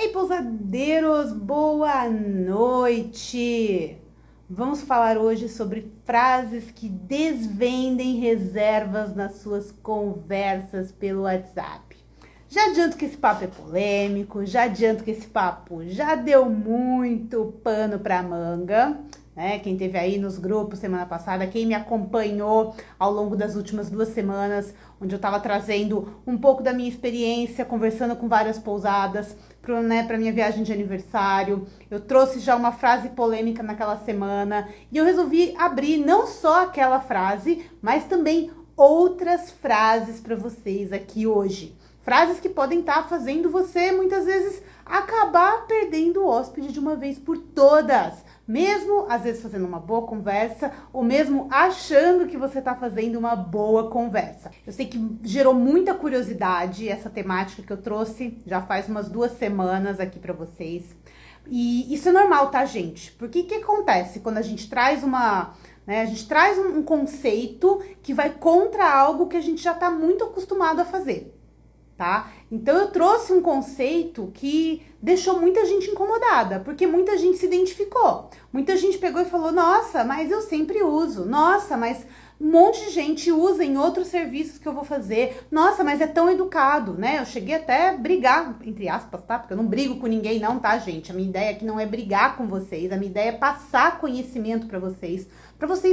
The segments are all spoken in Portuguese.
Ei, pousadeiros, boa noite! Vamos falar hoje sobre frases que desvendem reservas nas suas conversas pelo WhatsApp. Já adianto que esse papo é polêmico, já adianto que esse papo já deu muito pano para manga, né? Quem teve aí nos grupos semana passada, quem me acompanhou ao longo das últimas 2 semanas, onde eu estava trazendo um pouco da minha experiência, conversando com várias pousadas, para minha viagem de aniversário. Eu trouxe já uma frase polêmica naquela semana e eu resolvi abrir não só aquela frase, mas também outras frases para vocês aqui hoje. Frases que podem estar fazendo você, muitas vezes, acabar perdendo o hóspede de uma vez por todas. Mesmo, às vezes, fazendo uma boa conversa, ou mesmo achando que você está fazendo uma boa conversa. Eu sei que gerou muita curiosidade essa temática que eu trouxe já faz umas 2 semanas aqui para vocês. E isso é normal, tá, gente? Porque o que acontece quando a gente traz a gente traz um conceito que vai contra algo que a gente já está muito acostumado a fazer. Tá? Então eu trouxe um conceito que deixou muita gente incomodada, porque muita gente se identificou. Muita gente pegou e falou: nossa, mas eu sempre uso. Nossa, mas um monte de gente usa em outros serviços que eu vou fazer. Nossa, mas é tão educado, né? Eu cheguei até a brigar, entre aspas, tá? Porque eu não brigo com ninguém não, tá, gente? A minha ideia aqui não é brigar com vocês, a minha ideia é passar conhecimento para vocês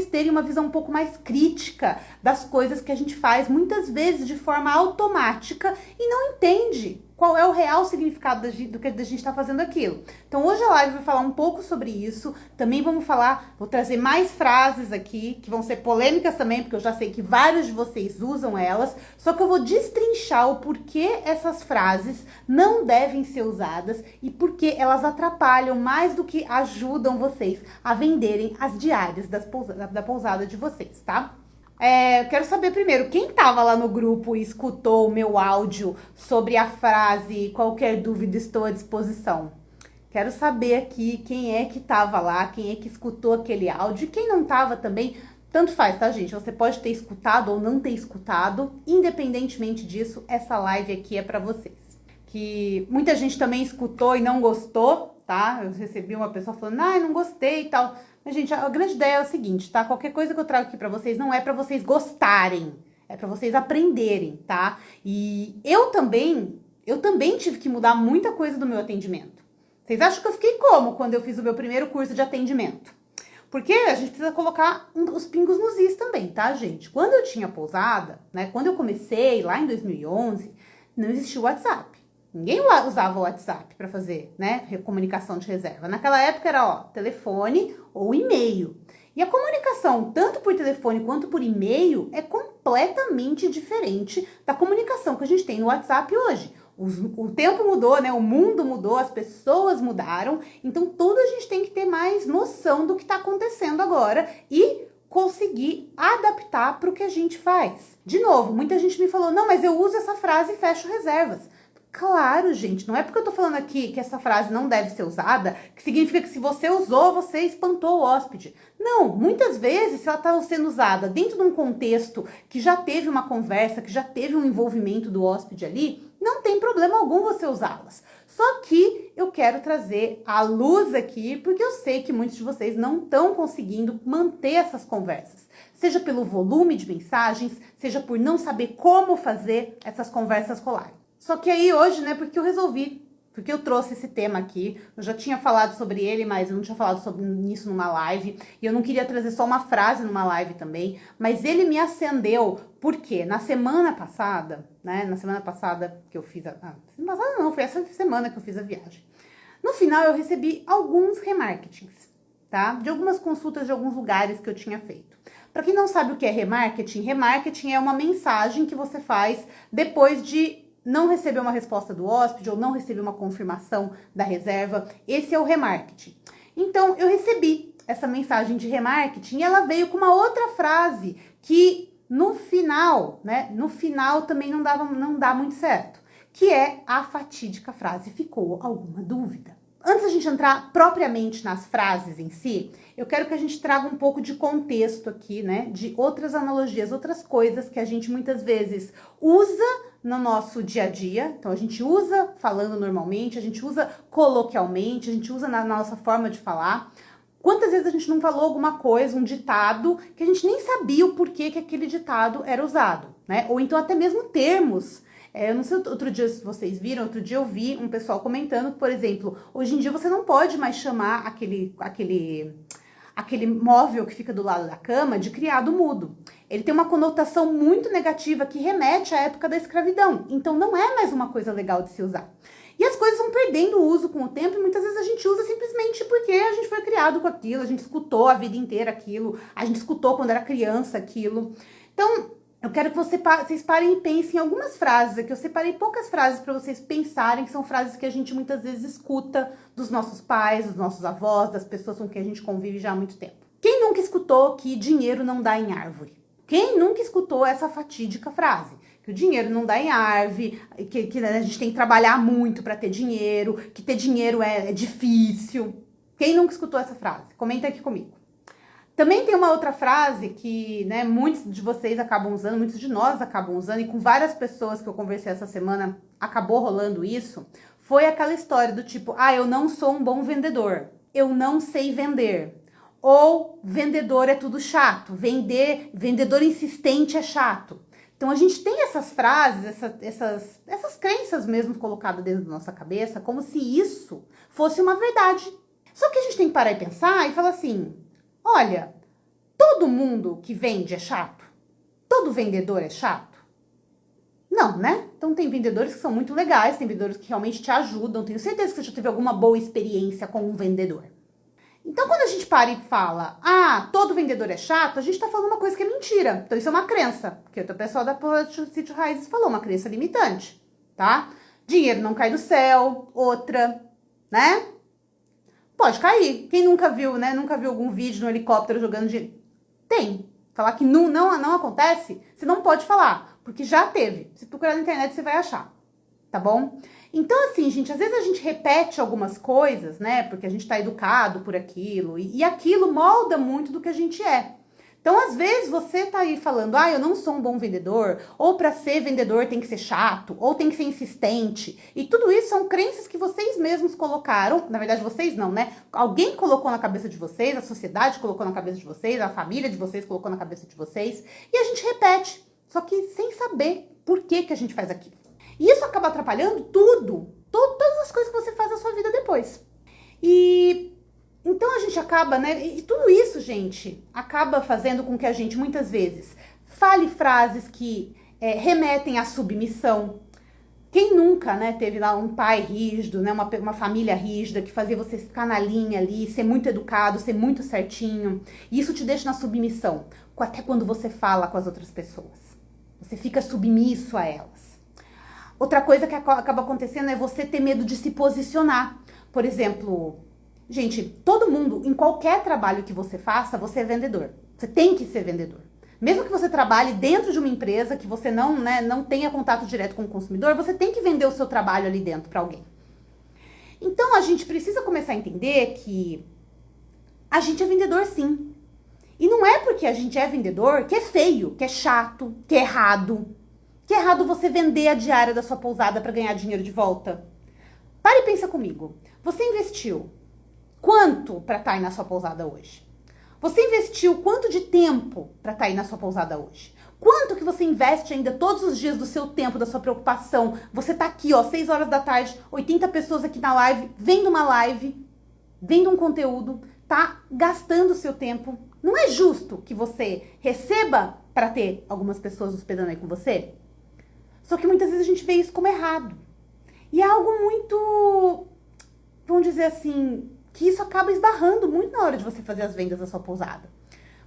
terem uma visão um pouco mais crítica das coisas que a gente faz, muitas vezes de forma automática, e não entende qual é o real significado do que a gente está fazendo aquilo. Então hoje a live vai falar um pouco sobre isso, também vou trazer mais frases aqui, que vão ser polêmicas também, porque eu já sei que vários de vocês usam elas, só que eu vou destrinchar o porquê essas frases não devem ser usadas e porquê elas atrapalham mais do que ajudam vocês a venderem as diárias da pousada de vocês, tá? Eu quero saber primeiro, quem estava lá no grupo e escutou o meu áudio sobre a frase "qualquer dúvida estou à disposição"? Quero saber aqui quem é que estava lá, quem é que escutou aquele áudio, e quem não estava também, tanto faz, tá, gente? Você pode ter escutado ou não ter escutado, independentemente disso, essa live aqui é para vocês. Que muita gente também escutou e não gostou, tá? Eu recebi uma pessoa falando: não gostei e tal. Mas, gente, a grande ideia é o seguinte, tá? Qualquer coisa que eu trago aqui pra vocês não é pra vocês gostarem, é pra vocês aprenderem, tá? E eu também tive que mudar muita coisa do meu atendimento. Vocês acham que eu fiquei como quando eu fiz o meu primeiro curso de atendimento? Porque a gente precisa colocar os pingos nos is também, tá, gente? Quando eu tinha pousada, né? Quando eu comecei lá em 2011, não existia o WhatsApp. Ninguém usava o WhatsApp para fazer, né, comunicação de reserva. Naquela época era, telefone ou e-mail. E a comunicação, tanto por telefone quanto por e-mail, é completamente diferente da comunicação que a gente tem no WhatsApp hoje. O tempo mudou, né? O mundo mudou, as pessoas mudaram. Então, tudo a gente tem que ter mais noção do que está acontecendo agora e conseguir adaptar para o que a gente faz. De novo, muita gente me falou: não, mas eu uso essa frase e fecho reservas. Claro, gente, não é porque eu tô falando aqui que essa frase não deve ser usada, que significa que se você usou, você espantou o hóspede. Não, muitas vezes, se ela está sendo usada dentro de um contexto que já teve uma conversa, que já teve um envolvimento do hóspede ali, não tem problema algum você usá-las. Só que eu quero trazer a luz aqui, porque eu sei que muitos de vocês não estão conseguindo manter essas conversas. Seja pelo volume de mensagens, seja por não saber como fazer essas conversas rolarem. Só que aí hoje, né, porque eu trouxe esse tema aqui, eu já tinha falado sobre ele, mas eu não tinha falado sobre isso numa live, e eu não queria trazer só uma frase numa live também, mas ele me acendeu, porque na semana passada, que eu fiz semana passada não, foi essa semana que eu fiz a viagem. No final eu recebi alguns remarketings, tá? De algumas consultas de alguns lugares que eu tinha feito. Para quem não sabe o que é remarketing é uma mensagem que você faz depois de não receber uma resposta do hóspede ou não receber uma confirmação da reserva. Esse é o remarketing. Então, eu recebi essa mensagem de remarketing e ela veio com uma outra frase que no final, né? No final também não dá muito certo, que é a fatídica frase: ficou alguma dúvida? Antes da gente entrar propriamente nas frases em si, eu quero que a gente traga um pouco de contexto aqui, né? De outras analogias, outras coisas que a gente muitas vezes usa no nosso dia a dia. Então, a gente usa falando normalmente, a gente usa coloquialmente, a gente usa na nossa forma de falar. Quantas vezes a gente não falou alguma coisa, um ditado, que a gente nem sabia o porquê que aquele ditado era usado, né? Ou então até mesmo termos. Eu não sei, outro dia se vocês viram, outro dia eu vi um pessoal comentando que, por exemplo, hoje em dia você não pode mais chamar aquele móvel que fica do lado da cama de criado mudo. Ele tem uma conotação muito negativa que remete à época da escravidão. Então não é mais uma coisa legal de se usar. E as coisas vão perdendo o uso com o tempo e muitas vezes a gente usa simplesmente porque a gente foi criado com aquilo, a gente escutou a vida inteira aquilo, a gente escutou quando era criança aquilo. Então, eu quero que vocês parem e pensem em algumas frases aqui. Eu separei poucas frases para vocês pensarem, que são frases que a gente muitas vezes escuta dos nossos pais, dos nossos avós, das pessoas com quem a gente convive já há muito tempo. Quem nunca escutou que dinheiro não dá em árvore? Quem nunca escutou essa fatídica frase? Que o dinheiro não dá em árvore, que a gente tem que trabalhar muito para ter dinheiro, que ter dinheiro é difícil. Quem nunca escutou essa frase? Comenta aqui comigo. Também tem uma outra frase que, né, muitos de vocês acabam usando, muitos de nós acabam usando, e com várias pessoas que eu conversei essa semana acabou rolando isso, foi aquela história do tipo, eu não sou um bom vendedor, eu não sei vender. Ou vendedor é tudo chato, vendedor insistente é chato. Então a gente tem essas frases, essas crenças mesmo colocadas dentro da nossa cabeça, como se isso fosse uma verdade. Só que a gente tem que parar e pensar e falar assim, olha, todo mundo que vende é chato? Todo vendedor é chato? Não, né? Então tem vendedores que são muito legais, tem vendedores que realmente te ajudam, tenho certeza que você já teve alguma boa experiência com um vendedor. Então quando a gente para e fala, todo vendedor é chato, a gente tá falando uma coisa que é mentira. Então isso é uma crença, que o pessoal da Sítio Raízes falou, uma crença limitante, tá? Dinheiro não cai do céu, outra, né? Pode cair. Quem nunca viu, né? Nunca viu algum vídeo no helicóptero jogando dinheiro? Tem. Falar que não acontece, você não pode falar, porque já teve. Se procurar na internet, você vai achar, tá bom? Então, assim, gente, às vezes a gente repete algumas coisas, né? Porque a gente tá educado por aquilo, e aquilo molda muito do que a gente é. Então, às vezes, você tá aí falando, eu não sou um bom vendedor, ou para ser vendedor tem que ser chato, ou tem que ser insistente. E tudo isso são crenças que vocês mesmos colocaram, na verdade vocês não, né? Alguém colocou na cabeça de vocês, a sociedade colocou na cabeça de vocês, a família de vocês colocou na cabeça de vocês, e a gente repete, só que sem saber por que a gente faz aquilo. E isso acaba atrapalhando todas as coisas que você faz na sua vida depois. E então a gente acaba, né? E tudo isso, gente, acaba fazendo com que a gente, muitas vezes, fale frases que remetem à submissão. Quem nunca, né, teve lá um pai rígido, né, uma família rígida, que fazia você ficar na linha ali, ser muito educado, ser muito certinho. E isso te deixa na submissão, até quando você fala com as outras pessoas. Você fica submisso a elas. Outra coisa que acaba acontecendo é você ter medo de se posicionar. Por exemplo, gente, todo mundo, em qualquer trabalho que você faça, você é vendedor. Você tem que ser vendedor. Mesmo que você trabalhe dentro de uma empresa, que você não tenha contato direto com o consumidor, você tem que vender o seu trabalho ali dentro para alguém. Então, a gente precisa começar a entender que a gente é vendedor sim. E não é porque a gente é vendedor que é feio, que é chato, que é errado. Que é errado você vender a diária da sua pousada para ganhar dinheiro de volta. Para e pensa comigo. Você investiu quanto para estar aí na sua pousada hoje? Você investiu quanto de tempo para estar aí na sua pousada hoje? Quanto que você investe ainda todos os dias do seu tempo, da sua preocupação? Você tá aqui, 6 horas da tarde, 80 pessoas aqui na live, vendo uma live, vendo um conteúdo, tá gastando o seu tempo. Não é justo que você receba para ter algumas pessoas hospedando aí com você? Só que muitas vezes a gente vê isso como errado. E é algo muito, vamos dizer assim, que isso acaba esbarrando muito na hora de você fazer as vendas da sua pousada.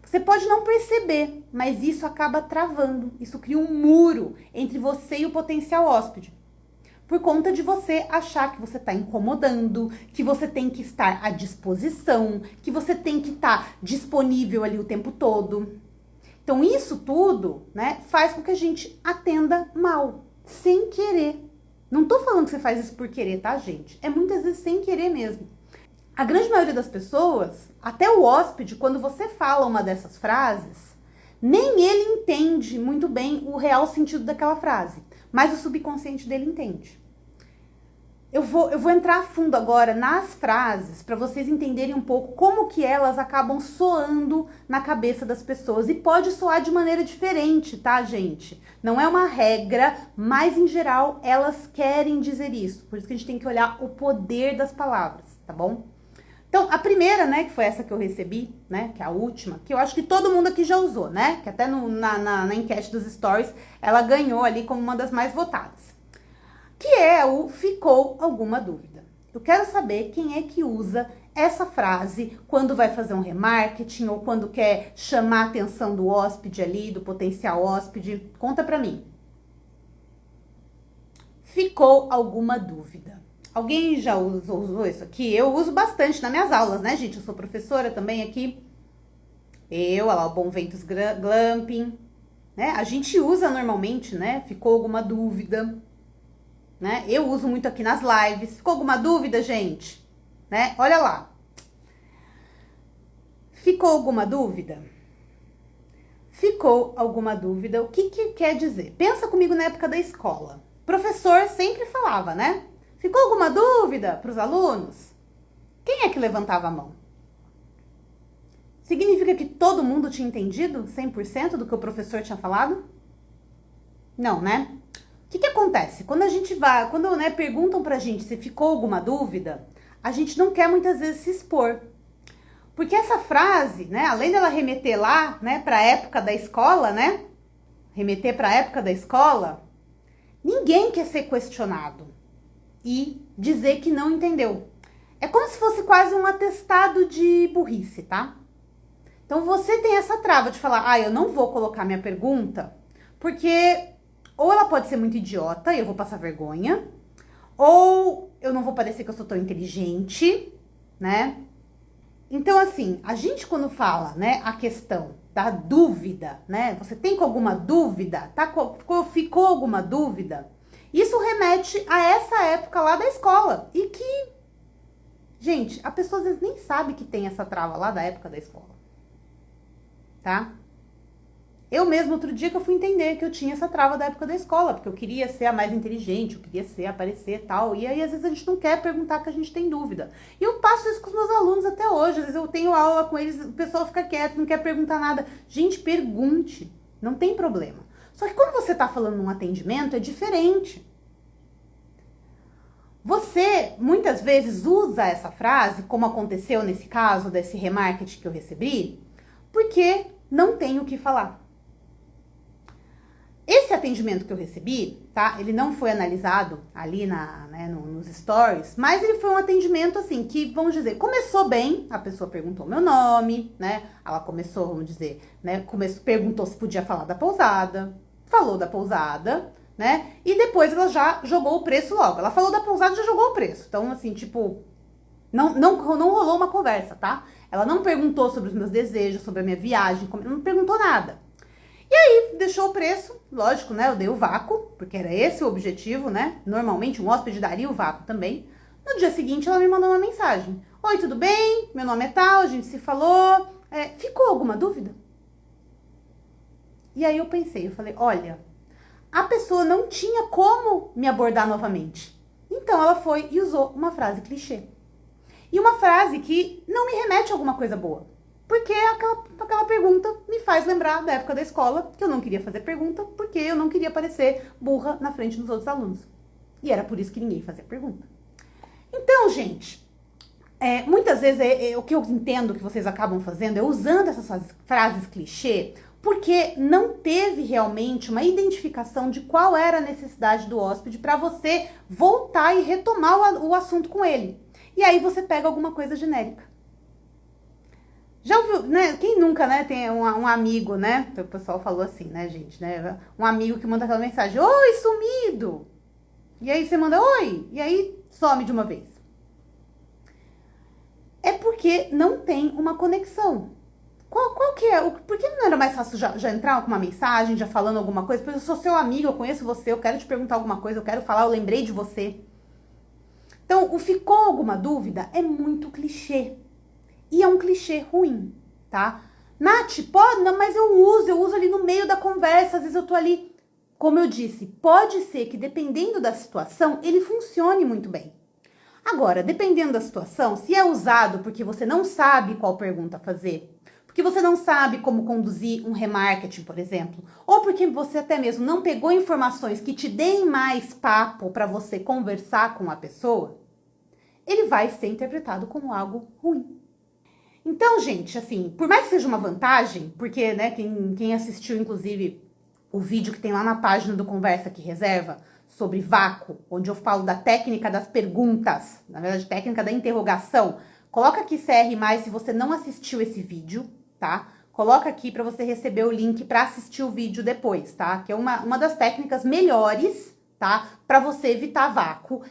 Você pode não perceber, mas isso acaba travando. Isso cria um muro entre você e o potencial hóspede. Por conta de você achar que você está incomodando, que você tem que estar à disposição, que você tem que estar disponível ali o tempo todo. Então isso tudo, né, faz com que a gente atenda mal, sem querer. Não tô falando que você faz isso por querer, tá, gente? É muitas vezes sem querer mesmo. A grande maioria das pessoas, até o hóspede, quando você fala uma dessas frases, nem ele entende muito bem o real sentido daquela frase. mas o subconsciente dele entende. Eu vou entrar a fundo agora nas frases para vocês entenderem um pouco como que elas acabam soando na cabeça das pessoas. E pode soar de maneira diferente, tá, gente? Não é uma regra, mas em geral elas querem dizer isso. Por isso que a gente tem que olhar o poder das palavras, tá bom? Então, a primeira, né, que foi essa que eu recebi, né, que é a última, que eu acho que todo mundo aqui já usou, né? Que até na enquete dos stories ela ganhou ali como uma das mais votadas. Que é o ficou alguma dúvida. Eu quero saber quem é que usa essa frase quando vai fazer um remarketing ou quando quer chamar a atenção do hóspede ali, do potencial hóspede. Conta pra mim. Ficou alguma dúvida? Alguém já usou isso aqui? Eu uso bastante nas minhas aulas, né, gente? Eu sou professora também aqui. Olha lá, o Bom Ventos Glamping, né? A gente usa normalmente, né? Ficou alguma dúvida? Né? Eu uso muito aqui nas lives. Ficou alguma dúvida, gente? Né? Olha lá. Ficou alguma dúvida? Ficou alguma dúvida? O que quer dizer? Pensa comigo na época da escola. O professor sempre falava, né? Ficou alguma dúvida para os alunos? Quem é que levantava a mão? Significa que todo mundo tinha entendido 100% do que o professor tinha falado? Não, né? O que acontece? Quando a gente vai, quando, né, perguntam pra gente se ficou alguma dúvida, a gente não quer muitas vezes se expor. Porque essa frase, né, além dela remeter lá, né, pra época da escola, né, remeter pra época da escola, ninguém quer ser questionado e dizer que não entendeu. É como se fosse quase um atestado de burrice, tá? Então você tem essa trava de falar, eu não vou colocar minha pergunta, porque ou ela pode ser muito idiota e eu vou passar vergonha, ou eu não vou parecer que eu sou tão inteligente, né? Então, assim, a gente quando fala, né, a questão da dúvida, né? Você tem alguma dúvida? Ficou alguma dúvida? Isso remete a essa época lá da escola. E que, gente, a pessoa às vezes nem sabe que tem essa trava lá da época da escola. Tá? Eu mesmo, outro dia que eu fui entender que eu tinha essa trava da época da escola, porque eu queria ser a mais inteligente, eu queria aparecer e tal, e aí às vezes a gente não quer perguntar que a gente tem dúvida. E eu passo isso com os meus alunos até hoje, às vezes eu tenho aula com eles, o pessoal fica quieto, não quer perguntar nada. Gente, pergunte, não tem problema. Só que quando você tá falando num atendimento, é diferente. Você, muitas vezes, usa essa frase, como aconteceu nesse caso, desse remarketing que eu recebi, porque não tem o que falar. Esse atendimento que eu recebi, tá? Ele não foi analisado ali nos stories, mas ele foi um atendimento assim, que, vamos dizer, começou bem, a pessoa perguntou meu nome, né? Ela começou, vamos dizer, né? Perguntou se podia falar da pousada, falou da pousada, né? E depois ela já jogou o preço logo. Ela falou da pousada e já jogou o preço. Então, assim, tipo, não rolou uma conversa, tá? Ela não perguntou sobre os meus desejos, sobre a minha viagem, não perguntou nada. E aí, deixou o preço, lógico, né? Eu dei o vácuo, porque era esse o objetivo, né? Normalmente, um hóspede daria o vácuo também. No dia seguinte, ela me mandou uma mensagem. Oi, tudo bem? Meu nome é tal, a gente se falou. Ficou alguma dúvida? E aí eu pensei, eu falei, olha, a pessoa não tinha como me abordar novamente. Então, ela foi e usou uma frase clichê. E uma frase que não me remete a alguma coisa boa. Porque aquela pergunta me faz lembrar da época da escola, que eu não queria fazer pergunta, porque eu não queria parecer burra na frente dos outros alunos. E era por isso que ninguém fazia pergunta. Então, gente, muitas vezes o que eu entendo que vocês acabam fazendo é usando essas frases clichê, porque não teve realmente uma identificação de qual era a necessidade do hóspede para você voltar e retomar o assunto com ele. E aí você pega alguma coisa genérica. Já ouviu, né? Quem nunca, né, tem um amigo, né? O pessoal falou assim, né, gente, né? Um amigo que manda aquela mensagem, oi, sumido! E aí você manda, oi! E aí some de uma vez. É porque não tem uma conexão. Qual que é? Por que não era mais fácil já entrar com uma mensagem, já falando alguma coisa? Porque eu sou seu amigo, eu conheço você, eu quero te perguntar alguma coisa, eu quero falar, eu lembrei de você. Então, o ficou alguma dúvida é muito clichê. E é um clichê ruim, tá? Nath, pode? Não, mas eu uso ali no meio da conversa, às vezes eu tô ali. como eu disse, pode ser que dependendo da situação, ele funcione muito bem. Agora, dependendo da situação, se é usado porque você não sabe qual pergunta fazer, porque você não sabe como conduzir um remarketing, por exemplo, ou porque você até mesmo não pegou informações que te deem mais papo para você conversar com a pessoa, ele vai ser interpretado como algo ruim. Então, gente, assim, por mais que seja uma vantagem, porque, né, quem assistiu, inclusive, o vídeo que tem lá na página do Conversa que Reserva, sobre vácuo, onde eu falo da técnica das perguntas, na verdade, técnica da interrogação, coloca aqui CR+, se você não assistiu esse vídeo, tá? Coloca aqui para você receber o link para assistir o vídeo depois, tá? Que é uma das técnicas melhores, tá? Para você evitar vácuo,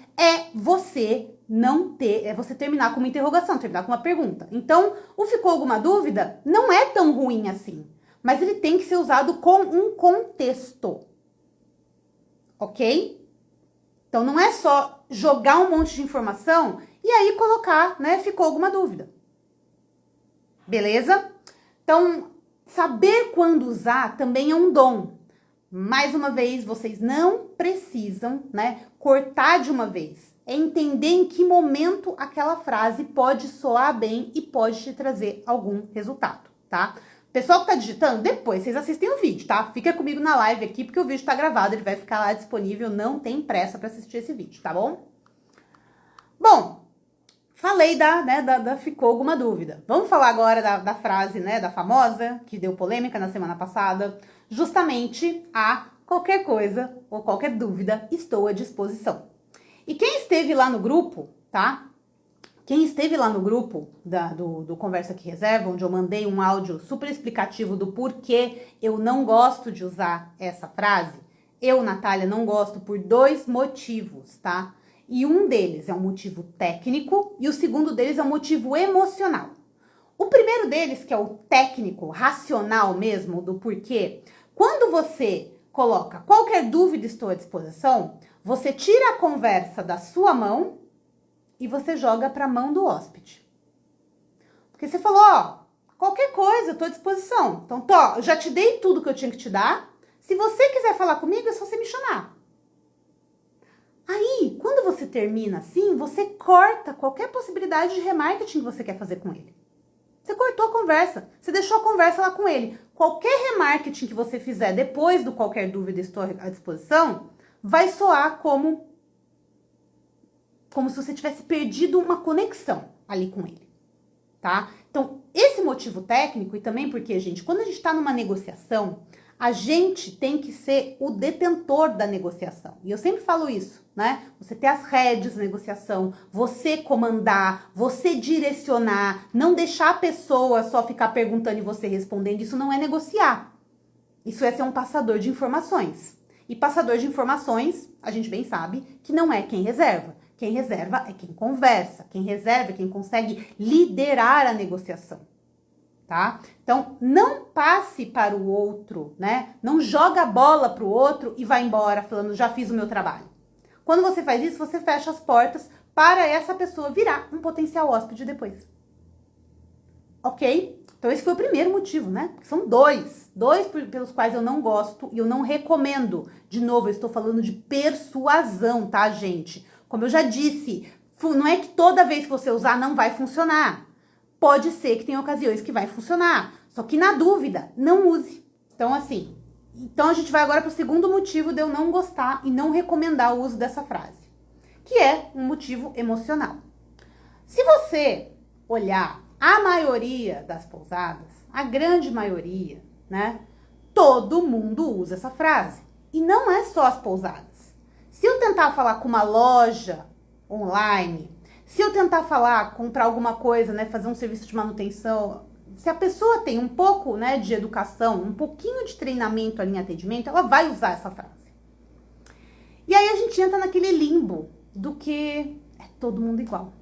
você terminar com uma interrogação, terminar com uma pergunta. Então, o ficou alguma dúvida? Não é tão ruim assim, mas ele tem que ser usado com um contexto, ok? Então, não é só jogar um monte de informação e aí colocar, né, ficou alguma dúvida. Beleza? Então, saber quando usar também é um dom. Mais uma vez, vocês não precisam, né, cortar de uma vez. É entender em que momento aquela frase pode soar bem e pode te trazer algum resultado, tá? Pessoal que tá digitando, depois vocês assistem o vídeo, tá? Fica comigo na live aqui, porque o vídeo tá gravado, ele vai ficar lá disponível, não tem pressa para assistir esse vídeo, tá bom? Bom, falei ficou alguma dúvida. Vamos falar agora da frase, né, da famosa, que deu polêmica na semana passada, justamente a qualquer coisa ou qualquer dúvida, estou à disposição. E quem esteve lá no grupo, tá? Quem esteve lá no grupo do Conversa que Reserva, onde eu mandei um áudio super explicativo do porquê eu não gosto de usar essa frase, eu, Natália, não gosto por 2 motivos, tá? E um deles é um motivo técnico e o segundo deles é um motivo emocional. O primeiro deles, que é o técnico, racional mesmo, do porquê, quando você coloca qualquer dúvida estou à disposição, você tira a conversa da sua mão e você joga para a mão do hóspede. Porque você falou, ó, qualquer coisa, eu tô à disposição. Então, eu já te dei tudo que eu tinha que te dar. Se você quiser falar comigo, é só você me chamar. Aí, quando você termina assim, você corta qualquer possibilidade de remarketing que você quer fazer com ele. Você cortou a conversa, você deixou a conversa lá com ele. Qualquer remarketing que você fizer depois do qualquer dúvida estou à disposição, vai soar como se você tivesse perdido uma conexão ali com ele, tá? Então, esse motivo técnico e também porque, gente, quando a gente tá numa negociação, a gente tem que ser o detentor da negociação. E eu sempre falo isso, né? Você ter as rédeas da negociação, você comandar, você direcionar, não deixar a pessoa só ficar perguntando e você respondendo, isso não é negociar. Isso é ser um passador de informações. E passador de informações, a gente bem sabe que não é quem reserva. Quem reserva é quem conversa. Quem reserva é quem consegue liderar a negociação, tá? Então, não passe para o outro, né? Não joga a bola para o outro e vai embora falando, já fiz o meu trabalho. Quando você faz isso, você fecha as portas para essa pessoa virar um potencial hóspede depois. Ok? Então, esse foi o primeiro motivo, né? São dois pelos quais eu não gosto e eu não recomendo. De novo, eu estou falando de persuasão, tá, gente? Como eu já disse, não é que toda vez que você usar não vai funcionar. Pode ser que tenha ocasiões que vai funcionar. Só que na dúvida, não use. Então, assim, a gente vai agora para o segundo motivo de eu não gostar e não recomendar o uso dessa frase. Que é um motivo emocional. Se você olhar a maioria das pousadas, a grande maioria, né? Todo mundo usa essa frase. E não é só as pousadas. Se eu tentar falar com uma loja online, se eu tentar comprar alguma coisa, né, fazer um serviço de manutenção, se a pessoa tem um pouco, né, de educação, um pouquinho de treinamento ali em atendimento, ela vai usar essa frase. E aí a gente entra naquele limbo do que é todo mundo igual.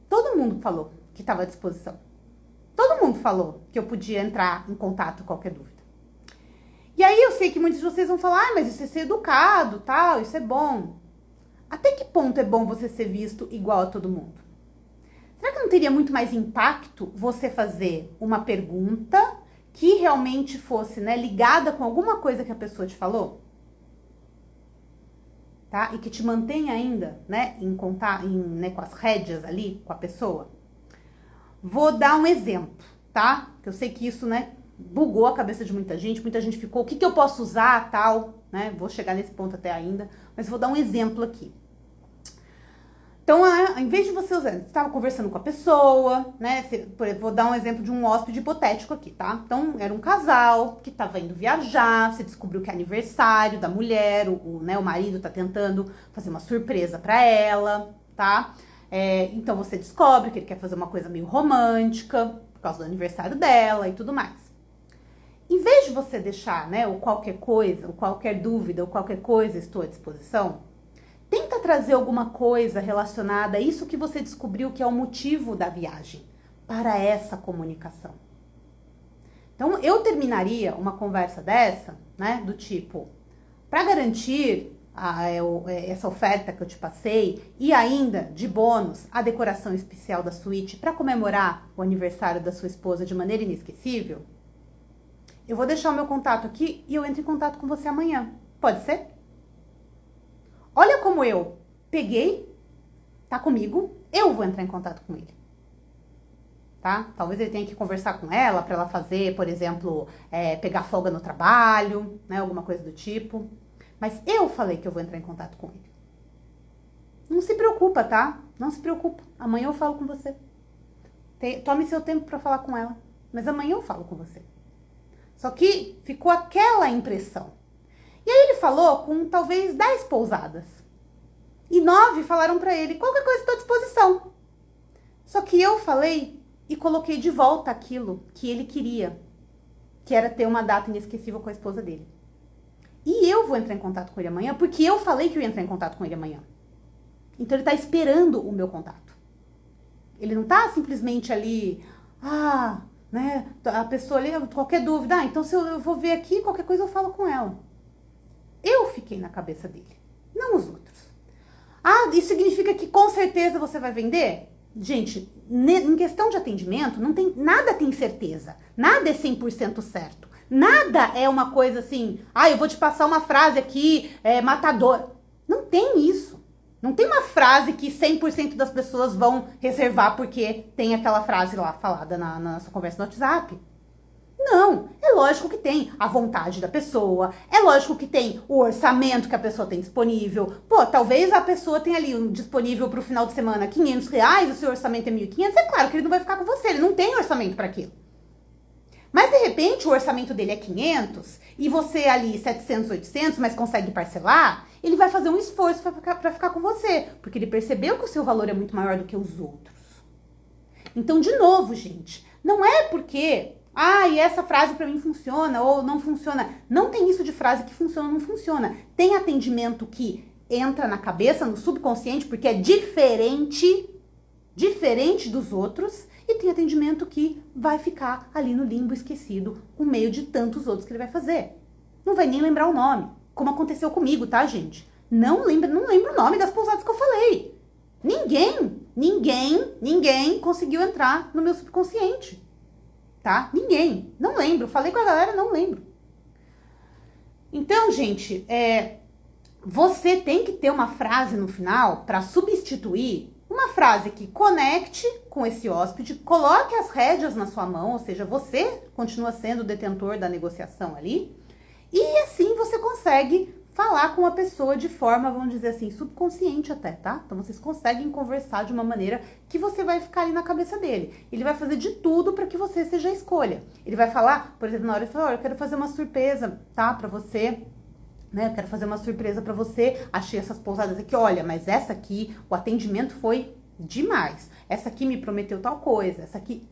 Todo mundo falou que estava à disposição. Todo mundo falou que eu podia entrar em contato com qualquer dúvida. E aí eu sei que muitos de vocês vão falar, mas isso é ser educado, tal, isso é bom. Até que ponto é bom você ser visto igual a todo mundo? Será que não teria muito mais impacto você fazer uma pergunta que realmente fosse, né, ligada com alguma coisa que a pessoa te falou, tá? E que te mantém ainda, né, né, com as rédeas ali, com a pessoa. Vou dar um exemplo, tá? Que eu sei que isso, né, bugou a cabeça de muita gente ficou, o que eu posso usar, tal, né? Vou chegar nesse ponto até ainda, mas vou dar um exemplo aqui. Então, em vez de você usar, você estava conversando com a pessoa, né? Por exemplo, vou dar um exemplo de um hóspede hipotético aqui, tá? Então, era um casal que estava indo viajar, você descobriu que é aniversário da mulher, né, o marido tá tentando fazer uma surpresa para ela, tá? Então, você descobre que ele quer fazer uma coisa meio romântica, por causa do aniversário dela e tudo mais. Em vez de você deixar, né, ou qualquer coisa, ou qualquer dúvida, ou qualquer coisa, estou à disposição, tenta trazer alguma coisa relacionada a isso que você descobriu que é o motivo da viagem, para essa comunicação. Então, eu terminaria uma conversa dessa, né, do tipo, para garantir essa oferta que eu te passei e ainda, de bônus, a decoração especial da suíte para comemorar o aniversário da sua esposa de maneira inesquecível, eu vou deixar o meu contato aqui e eu entro em contato com você amanhã. Pode ser? Olha como eu peguei, tá comigo, eu vou entrar em contato com ele. Tá? Talvez ele tenha que conversar com ela para ela fazer, por exemplo, pegar folga no trabalho, né? Alguma coisa do tipo. Mas eu falei que eu vou entrar em contato com ele. Não se preocupa, tá? Não se preocupa. Amanhã eu falo com você. Tome seu tempo para falar com ela. Mas amanhã eu falo com você. Só que ficou aquela impressão. E aí ele falou com talvez 10 pousadas. E 9 falaram para ele, qualquer coisa estou à disposição. Só que eu falei e coloquei de volta aquilo que ele queria. Que era ter uma data inesquecível com a esposa dele. E eu vou entrar em contato com ele amanhã, porque eu falei que eu ia entrar em contato com ele amanhã. Então ele tá esperando o meu contato. Ele não tá simplesmente ali, né, a pessoa ali, qualquer dúvida, então se eu vou ver aqui, qualquer coisa eu falo com ela. Eu fiquei na cabeça dele, não os outros. Isso significa que com certeza você vai vender? Gente, em questão de atendimento, nada tem certeza, nada é 100% certo. Nada é uma coisa assim, eu vou te passar uma frase aqui, matador. Não tem isso. Não tem uma frase que 100% das pessoas vão reservar porque tem aquela frase lá falada na sua conversa no WhatsApp. Não, é lógico que tem a vontade da pessoa, é lógico que tem o orçamento que a pessoa tem disponível. Pô, talvez a pessoa tenha ali disponível para o final de semana R$500, o seu orçamento é 1.500, é claro que ele não vai ficar com você, ele não tem orçamento para aquilo. Mas, de repente, o orçamento dele é 500 e você ali 700, 800, mas consegue parcelar, ele vai fazer um esforço para ficar com você, porque ele percebeu que o seu valor é muito maior do que os outros. Então, de novo, gente, não é porque, e essa frase para mim funciona ou não funciona. Não tem isso de frase que funciona ou não funciona. Tem atendimento que entra na cabeça, no subconsciente, porque é diferente dos outros, e tem atendimento que vai ficar ali no limbo esquecido, no meio de tantos outros que ele vai fazer. Não vai nem lembrar o nome, como aconteceu comigo, tá, gente? Não lembro o nome das pousadas que eu falei. Ninguém conseguiu entrar no meu subconsciente, tá? Ninguém. Não lembro. Falei com a galera, não lembro. Então, gente, você tem que ter uma frase no final para substituir uma frase que conecte com esse hóspede, coloque as rédeas na sua mão, ou seja, você continua sendo o detentor da negociação ali, e assim você consegue falar com a pessoa de forma, vamos dizer assim, subconsciente até, tá? Então vocês conseguem conversar de uma maneira que você vai ficar ali na cabeça dele. Ele vai fazer de tudo para que você seja a escolha. Ele vai falar, por exemplo, na hora de falar, eu quero fazer uma surpresa, tá? Para você, né? Eu quero fazer uma surpresa para você. Achei essas pousadas aqui, olha, mas essa aqui, o atendimento foi demais. Essa aqui me prometeu tal coisa, essa aqui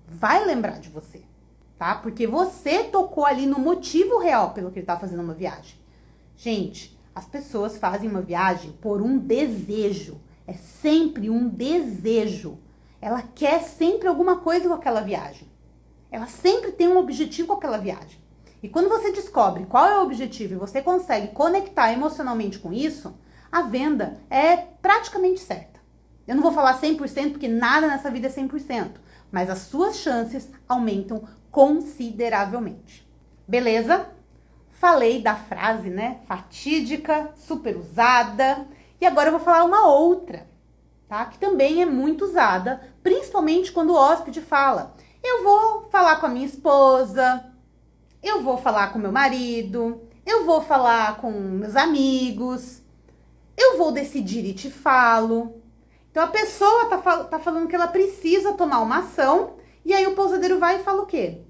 vai lembrar de você, tá? Porque você tocou ali no motivo real pelo que ele tá fazendo uma viagem. Gente, as pessoas fazem uma viagem por um desejo. É sempre um desejo. Ela quer sempre alguma coisa com aquela viagem. Ela sempre tem um objetivo com aquela viagem. E quando você descobre qual é o objetivo e você consegue conectar emocionalmente com isso, a venda é praticamente certa. Eu não vou falar 100% porque nada nessa vida é 100%, mas as suas chances aumentam consideravelmente. Beleza? Falei da frase, né? Fatídica, super usada. E agora eu vou falar uma outra, tá? Que também é muito usada, principalmente quando o hóspede fala: eu vou falar com a minha esposa, eu vou falar com meu marido, eu vou falar com meus amigos, eu vou decidir e te falo. Então a pessoa tá falando que ela precisa tomar uma ação, e aí o pousadeiro vai e fala o quê?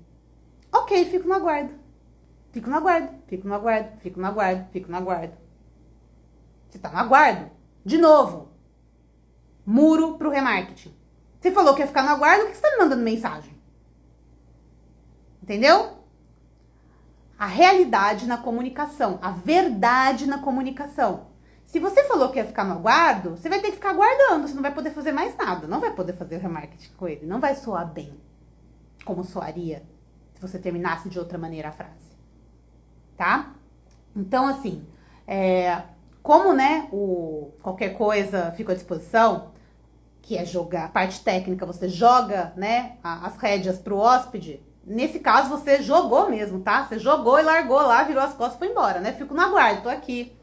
Ok, fico no aguardo. Fico no aguardo, fico no aguardo, fico no aguardo, fico no aguardo. Você tá no aguardo? De novo, muro pro remarketing. Você falou que ia ficar no aguardo, o que você tá me mandando mensagem? Entendeu? A realidade na comunicação, a verdade na comunicação. Se você falou que ia ficar no aguardo, você vai ter que ficar aguardando, você não vai poder fazer mais nada, não vai poder fazer o remarketing com ele, não vai soar bem, como soaria se você terminasse de outra maneira a frase. Tá? Então, assim, como, né, qualquer coisa fica à disposição, que é jogar, a parte técnica, você joga, né, as rédeas pro hóspede, nesse caso você jogou mesmo, tá? Você jogou e largou lá, virou as costas e foi embora, né? Fico no aguardo, tô aqui,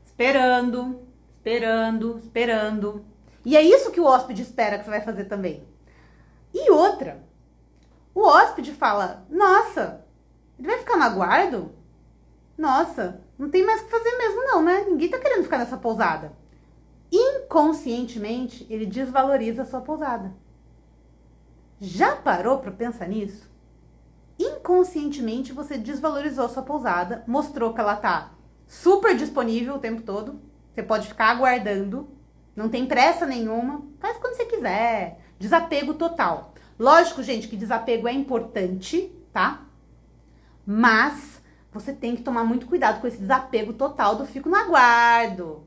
esperando, esperando, esperando. E é isso que o hóspede espera que você vai fazer também. E outra, o hóspede fala: nossa, ele vai ficar no aguardo? Nossa, não tem mais o que fazer mesmo não, né? Ninguém tá querendo ficar nessa pousada. Inconscientemente, ele desvaloriza a sua pousada. Já parou para pensar nisso? Inconscientemente, você desvalorizou a sua pousada, mostrou que ela tá super disponível o tempo todo. Você pode ficar aguardando, não tem pressa nenhuma, faz quando você quiser. Desapego total. Lógico, gente, que desapego é importante, tá? Mas você tem que tomar muito cuidado com esse desapego total do fico no aguardo.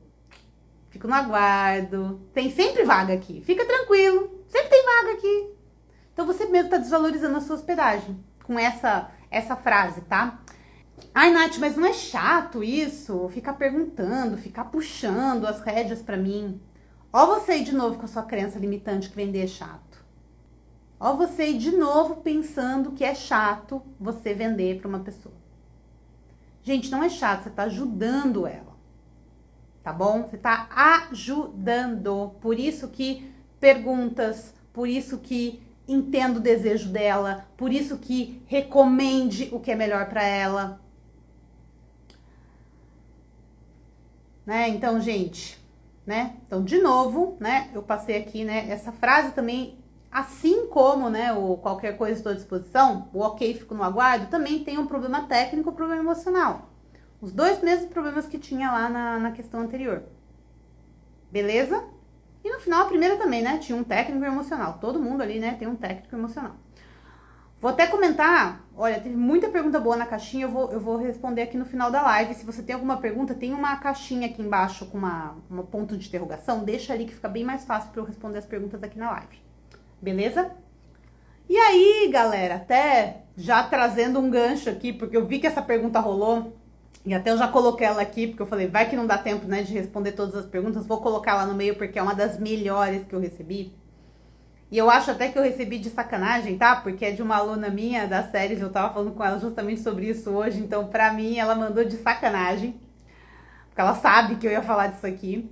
Fico no aguardo. Tem sempre vaga aqui. Fica tranquilo. Sempre tem vaga aqui. Então você mesmo está desvalorizando a sua hospedagem com essa frase, tá? Ai, Nath, mas não é chato isso? Ficar perguntando, ficar puxando as rédeas pra mim. Ó você aí de novo com a sua crença limitante que vender é chato. Ó você aí de novo pensando que é chato você vender pra uma pessoa. Gente, não é chato, você tá ajudando ela. Tá bom? Você tá ajudando. Por isso que perguntas, por isso que entenda o desejo dela, por isso que recomende o que é melhor pra ela. Né? Então, gente, né? Então, de novo, né? Eu passei aqui, né? Essa frase também, assim como, né? O qualquer coisa estou à disposição, o ok, fico no aguardo, também tem um problema técnico, um problema emocional. Os dois mesmos problemas que tinha lá na questão anterior. Beleza? E no final, a primeira também, né? Tinha um técnico emocional. Todo mundo ali, né? Tem um técnico emocional. Vou até comentar, olha, teve muita pergunta boa na caixinha, eu vou responder aqui no final da live. Se você tem alguma pergunta, tem uma caixinha aqui embaixo com uma ponto de interrogação, deixa ali que fica bem mais fácil para eu responder as perguntas aqui na live. Beleza? E aí, galera, até já trazendo um gancho aqui, porque eu vi que essa pergunta rolou, e até eu já coloquei ela aqui, porque eu falei, vai que não dá tempo, né, de responder todas as perguntas, vou colocar lá no meio porque é uma das melhores que eu recebi. E eu acho até que eu recebi de sacanagem, tá? Porque é de uma aluna minha das séries, eu tava falando com ela justamente sobre isso hoje, então pra mim ela mandou de sacanagem, porque ela sabe que eu ia falar disso aqui.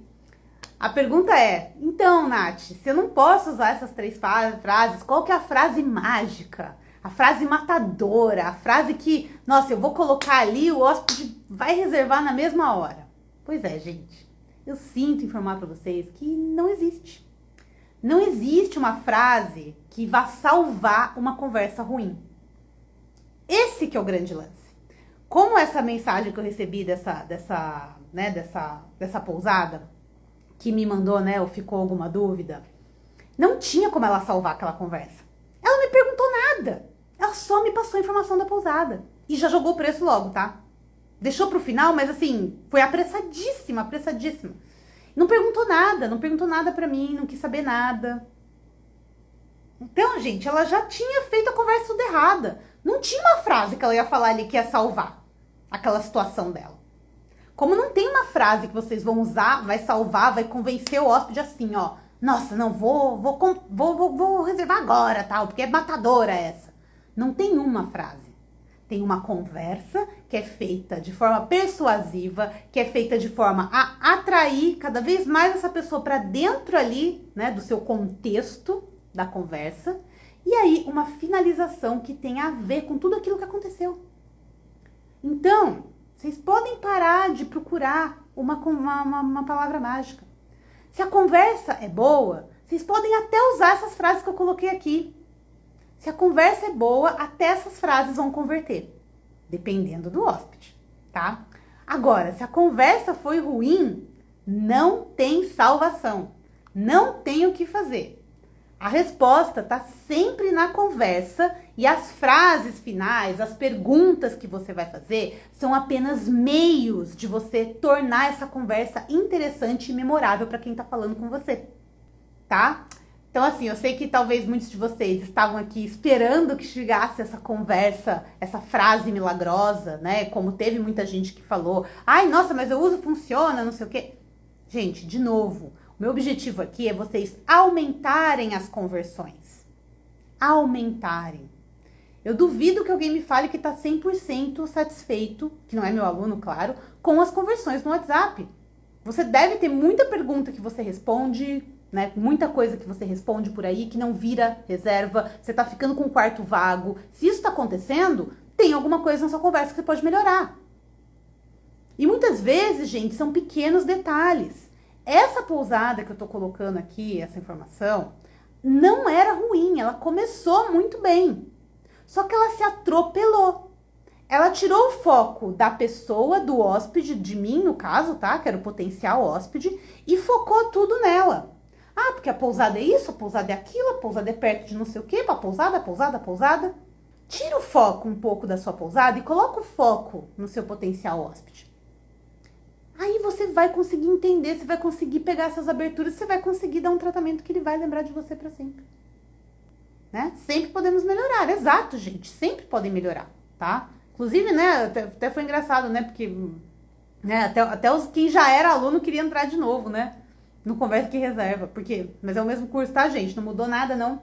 A pergunta é, então, Nath, se eu não posso usar essas 3 frases, qual que é a frase mágica? A frase matadora, a frase que, nossa, eu vou colocar ali, o hóspede vai reservar na mesma hora. Pois é, gente, eu sinto informar pra vocês que não existe. Não existe uma frase que vá salvar uma conversa ruim. Esse que é o grande lance. Como essa mensagem que eu recebi dessa pousada, que me mandou, né, ou ficou alguma dúvida, não tinha como ela salvar aquela conversa. Ela não me perguntou nada. Ela só me passou a informação da pousada. E já jogou o preço logo, tá? Deixou pro final, mas assim, foi apressadíssima, apressadíssima. Não perguntou nada pra mim, não quis saber nada. Então, gente, ela já tinha feito a conversa toda errada. Não tinha uma frase que ela ia falar ali que ia salvar aquela situação dela. Como não tem uma frase que vocês vão usar, vai salvar, vai convencer o hóspede assim, ó. Nossa, não, vou reservar agora, tal, porque é matadora essa. Não tem uma frase. Tem uma conversa que é feita de forma persuasiva, que é feita de forma a atrair cada vez mais essa pessoa para dentro ali, né, do seu contexto da conversa. E aí, uma finalização que tem a ver com tudo aquilo que aconteceu. Então, vocês podem parar de procurar uma palavra mágica. Se a conversa é boa, vocês podem até usar essas frases que eu coloquei aqui. Se a conversa é boa, até essas frases vão converter, dependendo do hóspede, tá? Agora, se a conversa foi ruim, não tem salvação. Não tem o que fazer. A resposta está sempre na conversa e as frases finais, as perguntas que você vai fazer, são apenas meios de você tornar essa conversa interessante e memorável para quem está falando com você, tá? Então, assim, eu sei que talvez muitos de vocês estavam aqui esperando que chegasse essa conversa, essa frase milagrosa, né? Como teve muita gente que falou, ai, nossa, mas eu uso, funciona, não sei o quê. Gente, de novo, o meu objetivo aqui é vocês aumentarem as conversões. Aumentarem. Eu duvido que alguém me fale que está 100% satisfeito, que não é meu aluno, claro, com as conversões no WhatsApp. Você deve ter muita pergunta que você responde, né? Muita coisa que você responde por aí que não vira reserva, você tá ficando com o quarto vago. Se isso tá acontecendo, tem alguma coisa na sua conversa que você pode melhorar. E muitas vezes, gente, são pequenos detalhes. Essa pousada que eu tô colocando aqui, essa informação, não era ruim, ela começou muito bem. Só que ela se atropelou. Ela tirou o foco da pessoa, do hóspede, de mim no caso, tá? Que era o potencial hóspede, e focou tudo nela. Ah, porque a pousada é isso, a pousada é aquilo, a pousada é perto de não sei o quê, a pousada. Tira o foco um pouco da sua pousada e coloca o foco no seu potencial hóspede. Aí você vai conseguir entender, você vai conseguir pegar essas aberturas, você vai conseguir dar um tratamento que ele vai lembrar de você para sempre. Né? Sempre podemos melhorar, exato, gente, sempre podem melhorar, tá? Inclusive, né, até foi engraçado, né, porque né, até quem já era aluno queria entrar de novo, né? No Conversa que Reserva, porque, mas é o mesmo curso, tá, gente? Não mudou nada, não.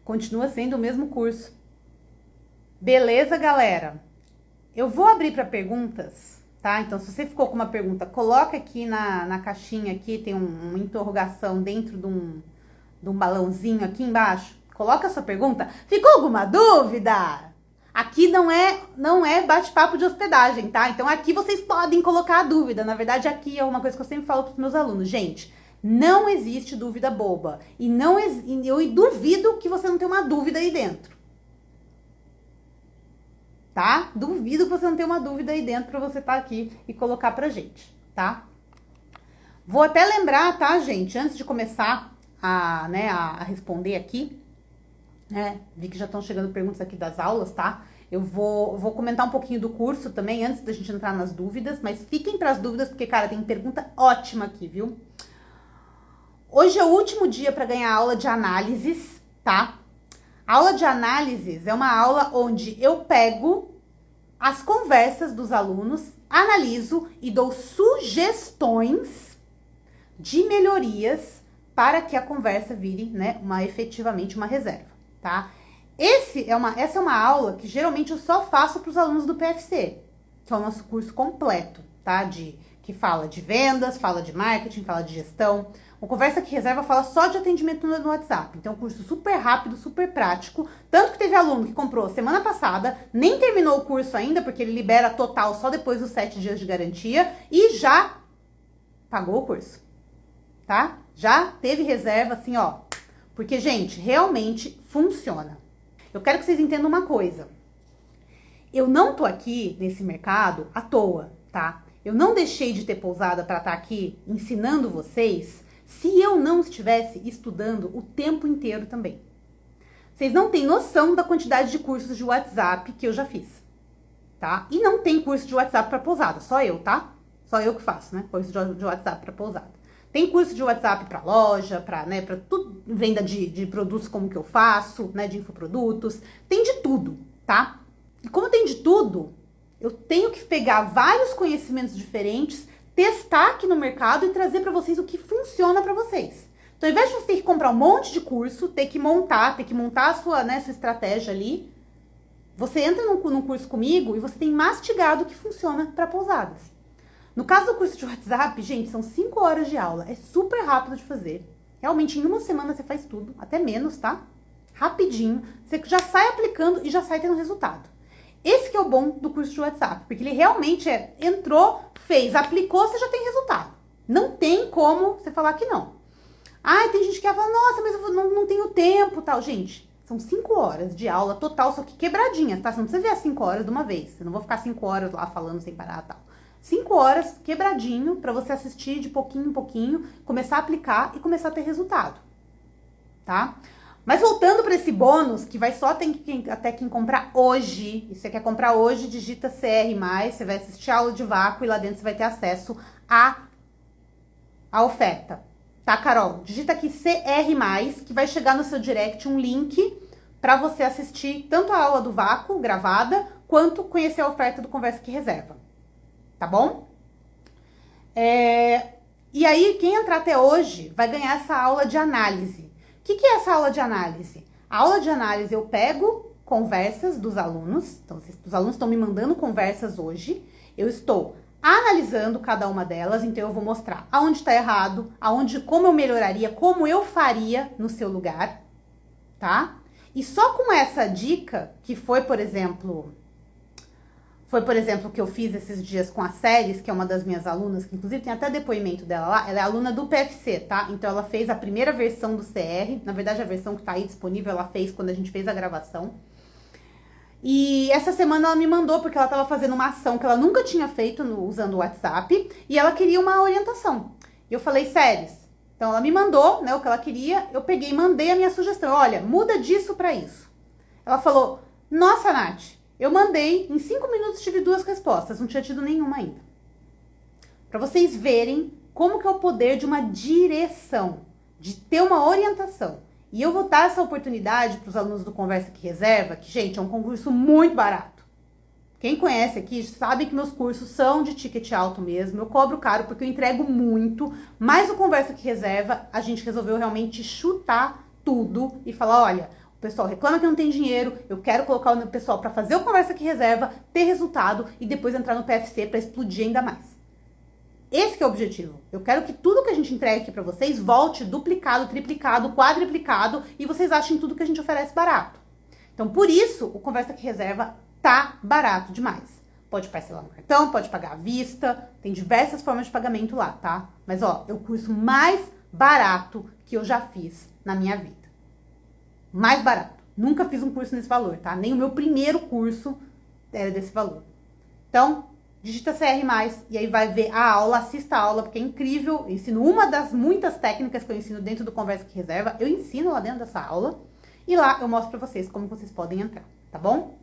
Continua sendo o mesmo curso. Beleza, galera? Eu vou abrir para perguntas, tá? Então, se você ficou com uma pergunta, coloca aqui na caixinha aqui, tem uma interrogação dentro de um balãozinho aqui embaixo. Coloca a sua pergunta. Ficou alguma dúvida? Aqui não é bate-papo de hospedagem, tá? Então, aqui vocês podem colocar a dúvida. Na verdade, aqui é uma coisa que eu sempre falo para os meus alunos. Gente, não existe dúvida boba. E eu duvido que você não tenha uma dúvida aí dentro. Tá? Duvido que você não tenha uma dúvida aí dentro para você estar aqui e colocar pra gente, tá? Vou até lembrar, tá, gente? Antes de começar a responder aqui, né? Vi que já estão chegando perguntas aqui das aulas, tá? Eu vou comentar um pouquinho do curso também, antes da gente entrar nas dúvidas. Mas fiquem pras dúvidas, porque, cara, tem pergunta ótima aqui, viu? Hoje é o último dia para ganhar aula de análises, tá? A aula de análises é uma aula onde eu pego as conversas dos alunos, analiso e dou sugestões de melhorias para que a conversa vire, né, efetivamente uma reserva, tá? Essa é uma aula que geralmente eu só faço para os alunos do PFC, que é o nosso curso completo, tá? Que fala de vendas, fala de marketing, fala de gestão. O Conversa que Reserva fala só de atendimento no WhatsApp. Então, é um curso super rápido, super prático. Tanto que teve aluno que comprou semana passada, nem terminou o curso ainda, porque ele libera total só depois dos 7 dias de garantia, e já pagou o curso, tá? Já teve reserva, assim, ó. Porque, gente, realmente funciona. Eu quero que vocês entendam uma coisa. Eu não tô aqui nesse mercado à toa, tá? Eu não deixei de ter pousada para estar aqui ensinando vocês se eu não estivesse estudando o tempo inteiro também. Vocês não têm noção da quantidade de cursos de WhatsApp que eu já fiz, tá? E não tem curso de WhatsApp para pousada, só eu, tá? Só eu que faço, né? Curso de WhatsApp para pousada. Tem curso de WhatsApp para loja, para tudo, venda de produtos como que eu faço, né? De infoprodutos. Tem de tudo, tá? E como tem de tudo, eu tenho que pegar vários conhecimentos diferentes, testar aqui no mercado e trazer para vocês o que funciona para vocês. Então, ao invés de você ter que comprar um monte de curso, ter que montar a sua estratégia ali, você entra num curso comigo e você tem mastigado o que funciona para pousadas. No caso do curso de WhatsApp, gente, são 5 horas de aula. É super rápido de fazer. Realmente, em uma semana você faz tudo, até menos, tá? Rapidinho. Você já sai aplicando e já sai tendo resultado. Esse que é o bom do curso de WhatsApp, porque ele realmente entrou, fez, aplicou, você já tem resultado. Não tem como você falar que não. Ah, tem gente que fala, nossa, mas eu não tenho tempo, tal. Gente, são 5 horas de aula total, só que quebradinhas, tá? Você não precisa ver as 5 horas de uma vez. Eu não vou ficar 5 horas lá falando sem parar, tal. 5 horas quebradinho para você assistir de pouquinho em pouquinho, começar a aplicar e começar a ter resultado, tá? Mas voltando para esse bônus, que vai só até quem comprar hoje, e você quer comprar hoje, digita CR+, você vai assistir a aula de vácuo e lá dentro você vai ter acesso à oferta. Tá, Carol? Digita aqui CR+, que vai chegar no seu direct um link para você assistir tanto a aula do vácuo gravada, quanto conhecer a oferta do Conversa que Reserva. Tá bom? E aí, quem entrar até hoje vai ganhar essa aula de análise. O que é essa aula de análise? A aula de análise eu pego conversas dos alunos, então os alunos estão me mandando conversas hoje, eu estou analisando cada uma delas, então eu vou mostrar aonde está errado, como eu melhoraria, como eu faria no seu lugar, tá? E só com essa dica, que foi, por exemplo, o que eu fiz esses dias com a Ceres, que é uma das minhas alunas, que inclusive tem até depoimento dela lá, ela é aluna do PFC, tá? Então ela fez a primeira versão do CR, na verdade a versão que tá aí disponível, ela fez quando a gente fez a gravação. E essa semana ela me mandou, porque ela tava fazendo uma ação que ela nunca tinha feito usando o WhatsApp, e ela queria uma orientação. E eu falei, Ceres, então ela me mandou, né, o que ela queria, eu peguei e mandei a minha sugestão, olha, muda disso pra isso. Ela falou, nossa, Nath, eu mandei, em 5 minutos tive 2 respostas, não tinha tido nenhuma ainda. Para vocês verem como que é o poder de uma direção, de ter uma orientação. E eu vou dar essa oportunidade para os alunos do Conversa que Reserva, que, gente, é um concurso muito barato. Quem conhece aqui sabe que meus cursos são de ticket alto mesmo, eu cobro caro porque eu entrego muito, mas o Conversa que Reserva, a gente resolveu realmente chutar tudo e falar, olha, o pessoal reclama que não tem dinheiro, eu quero colocar o pessoal para fazer o Conversa que Reserva, ter resultado e depois entrar no PFC para explodir ainda mais. Esse que é o objetivo. Eu quero que tudo que a gente entregue aqui para vocês volte duplicado, triplicado, quadriplicado e vocês achem tudo que a gente oferece barato. Então, por isso, o Conversa que Reserva tá barato demais. Pode parcelar no cartão, pode pagar à vista, tem diversas formas de pagamento lá, tá? Mas, ó, é o curso mais barato que eu já fiz na minha vida. Mais barato. Nunca fiz um curso nesse valor, tá? Nem o meu primeiro curso era desse valor. Então, digita CR+, e aí vai ver a aula, assista a aula, porque é incrível. Eu ensino uma das muitas técnicas que eu ensino dentro do Conversa que Reserva. Eu ensino lá dentro dessa aula. E lá eu mostro pra vocês como vocês podem entrar, tá bom?